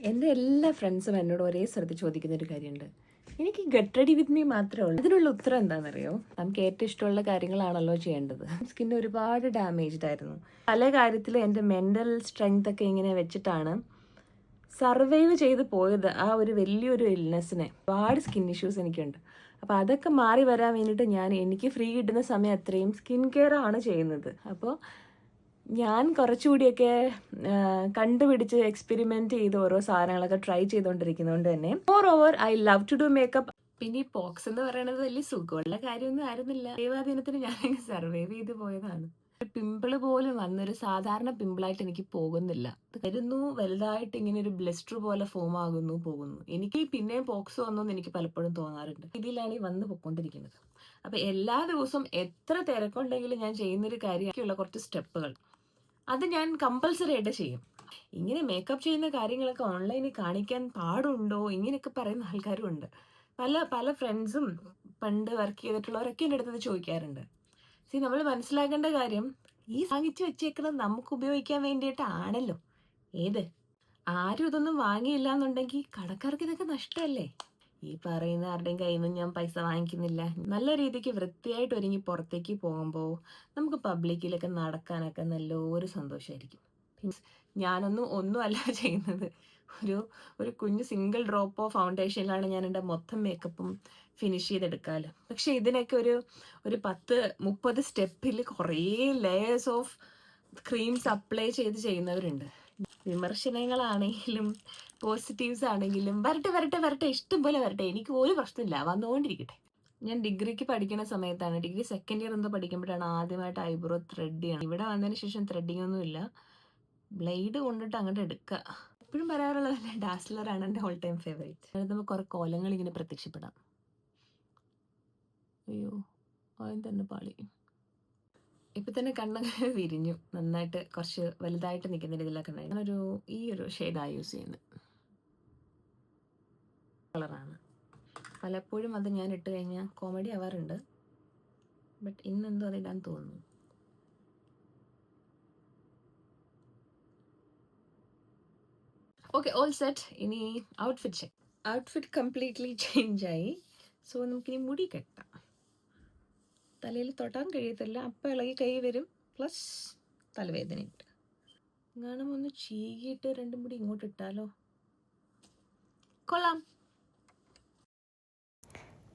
എൻ്റെ എല്ലാ ഫ്രണ്ട്സും എന്നോട് ഒരേ സ്ഥലത്ത് ചോദിക്കുന്നൊരു കാര്യമുണ്ട്, എനിക്ക് ഗെറ്റ് റെഡി വിത്ത് മീ മാത്രമേ ഉള്ളൂ. അതിനുള്ള ഉത്തരം എന്താണെന്നറിയോ? നമുക്ക് ഏറ്റവും ഇഷ്ടമുള്ള കാര്യങ്ങളാണല്ലോ ചെയ്യേണ്ടത്. സ്കിൻ ഒരുപാട് ഡാമേജ്ഡ് ആയിരുന്നു. പല കാര്യത്തിലും എൻ്റെ മെൻ്റൽ സ്ട്രെങ്ത് ഒക്കെ ഇങ്ങനെ വെച്ചിട്ടാണ് സർവൈവ് ചെയ്ത് പോയത്. ആ ഒരു വലിയൊരു ഇൽനെസ്സിനെ ഒരുപാട് സ്കിൻ ഇഷ്യൂസ് എനിക്കുണ്ട്. അപ്പോൾ അതൊക്കെ മാറി വരാൻ വേണ്ടിയിട്ട് എനിക്ക് ഫ്രീ കിട്ടുന്ന സമയം അത്രയും സ്കിൻ കെയർ ആണ് ചെയ്യുന്നത്. അപ്പോൾ ഞാൻ കുറച്ചുകൂടിയൊക്കെ കണ്ടുപിടിച്ച് എക്സ്പെരിമെൻറ്റ് ചെയ്ത് ഓരോ സാധനങ്ങളൊക്കെ ട്രൈ ചെയ്തുകൊണ്ടിരിക്കുന്നതുകൊണ്ട് തന്നെ more over I love to do makeup. പിന്നെ ഈ പോക്സ് എന്ന് പറയുന്നത് വലിയ സുഖമുള്ള കാര്യമൊന്നും ആയിരുന്നില്ല. ദൈവാധീനത്തിന് ഞാൻ സർവൈവ് ചെയ്ത് പോയതാണ്. പിമ്പിള് പോലും വന്നൊരു സാധാരണ പിമ്പിളായിട്ട് എനിക്ക് പോകുന്നില്ല. വരുന്നു, വലുതായിട്ട് ഇങ്ങനെ ഒരു ബ്ലിസ്റ്റർ പോലെ ഫോം ആകുന്നു, പോകുന്നു. എനിക്ക് പിന്നെയും പോക്സ് വന്നു എനിക്ക് പലപ്പോഴും തോന്നാറുണ്ട്. ഇതിലാണ് ഈ വന്ന് പൊയ്ക്കൊണ്ടിരിക്കുന്നത്. അപ്പൊ എല്ലാ ദിവസവും എത്ര തിരക്കുണ്ടെങ്കിലും ഞാൻ ചെയ്യുന്നൊരു കാര്യമുള്ള കുറച്ച് സ്റ്റെപ്പുകൾ അത് ഞാൻ കമ്പൽസറി ആയിട്ട് ചെയ്യും. ഇങ്ങനെ മേക്കപ്പ് ചെയ്യുന്ന കാര്യങ്ങളൊക്കെ ഓൺലൈനിൽ കാണിക്കാൻ പാടുണ്ടോ ഇങ്ങനെയൊക്കെ പറയുന്ന ആൾക്കാരും ഉണ്ട്. പല ഫ്രണ്ട്സും പണ്ട് വർക്ക് ചെയ്തിട്ടുള്ളവരൊക്കെ എൻ്റെ അടുത്ത് ചോദിക്കാറുണ്ട്. നമ്മൾ മനസ്സിലാക്കേണ്ട കാര്യം, ഈ വാങ്ങിച്ചു വെച്ചേക്കുന്നത് നമുക്ക് ഉപയോഗിക്കാൻ വേണ്ടിയിട്ടാണല്ലോ. ആരും ഇതൊന്നും വാങ്ങിയില്ല എന്നുണ്ടെങ്കിൽ കടക്കാർക്ക് ഇതൊക്കെ നഷ്ടമല്ലേ? ഈ പറയുന്ന ആരുടെയും കയ്യിൽ നിന്നും ഞാൻ പൈസ വാങ്ങിക്കുന്നില്ല. നല്ല രീതിക്ക് വൃത്തിയായിട്ട് ഒരുങ്ങി പുറത്തേക്ക് പോകുമ്പോൾ നമുക്ക് പബ്ലിക്കിലൊക്കെ നടക്കാനൊക്കെ നല്ലൊരു സന്തോഷമായിരിക്കും. ഒന്നും അല്ല ചെയ്യുന്നത്. ഒരു കുഞ്ഞു സിംഗിൾ ഡ്രോപ്പ് ഓഫ് ഫൗണ്ടേഷനിലാണ് ഞാൻ എൻ്റെ മൊത്തം മേക്കപ്പും ഫിനിഷ് ചെയ്തെടുക്കാമല്ലോ. പക്ഷെ ഇതിനൊക്കെ ഒരു 10-30 സ്റ്റെപ്പിൽ കുറേ ലെയേഴ്സ് ഓഫ് ക്രീംസ് അപ്ലൈ ചെയ്ത് ചെയ്യുന്നവരുണ്ട്. വിമർശനങ്ങളാണെങ്കിലും പോസിറ്റീവ്സ് ആണെങ്കിലും വരട്ടെ, ഇഷ്ടം പോലെ വരട്ടെ, എനിക്ക് ഒരു പ്രശ്നമില്ല, വന്നുകൊണ്ടിരിക്കട്ടെ. ഞാൻ ഡിഗ്രിക്ക് പഠിക്കുന്ന സമയത്താണ്, ഡിഗ്രി സെക്കൻഡ് ഇയർ എന്തോ പഠിക്കുമ്പോഴാണ് ആദ്യമായിട്ട് ഐബ്രോ ത്രെഡ് ചെയ്യണം. ഇവിടെ വന്നതിന് ശേഷം ത്രെഡിങ് ഒന്നുമില്ല, ബ്ലേഡ് കൊണ്ടിട്ട് അങ്ങോട്ട് എടുക്കുക. എപ്പോഴും പറയാറുള്ളതല്ലേ, ഡാസ്ലറാണ് എൻ്റെ ഓൾ ടൈം ഫേവറേറ്റ്. അതിൽ നമുക്ക് കുറെ കോലങ്ങൾ ഇങ്ങനെ പ്രത്യക്ഷപ്പെടാം. അയ്യോ, ആദ്യം തന്നെ പാളി. ഇപ്പം തന്നെ കണ്ണൊക്കെ വിരിഞ്ഞു, നന്നായിട്ട് കുറച്ച് വലുതായിട്ട് നിൽക്കുന്ന രീതിയിലൊക്കെ ഉണ്ടായി. ഈ ഒരു ഷെയ്ഡാണ് യൂസ് ചെയ്യുന്നത്. കളറാണ്. പലപ്പോഴും അത് ഞാൻ ഇട്ട് കഴിഞ്ഞാൽ കോമഡി ആവാറുണ്ട്. ബട്ട് ഇന്നെന്തോ അതിടാൻ തോന്നുന്നു. Okay, all set. ഇനി ഔട്ട്ഫിറ്റ് കംപ്ലീറ്റ്ലി ചേഞ്ചായി. സോ നമുക്കിനി മുടി കെട്ടാം. തലയിൽ തൊട്ടാൻ കഴിയത്തില്ല, അപ്പം ഇളകി കൈ വരും, പ്ലസ് തലവേദനയുണ്ട്. ഒന്ന് ചീകിയിട്ട് രണ്ടും കൂടി ഇങ്ങോട്ട് ഇട്ടാലോ? കൊള്ളാം.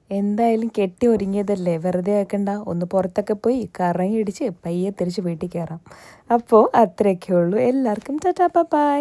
എന്തായാലും കെട്ടി ഒരുങ്ങിയതല്ലേ, വെറുതെ ആക്കണ്ട. ഒന്ന് പുറത്തൊക്കെ പോയി കറങ്ങി ഇടിച്ച് പയ്യെ തിരിച്ച് വീട്ടിൽ കയറാം. അപ്പോൾ അത്രയൊക്കെ ഉള്ളൂ. എല്ലാവർക്കും ടാറ്റാ ബൈ.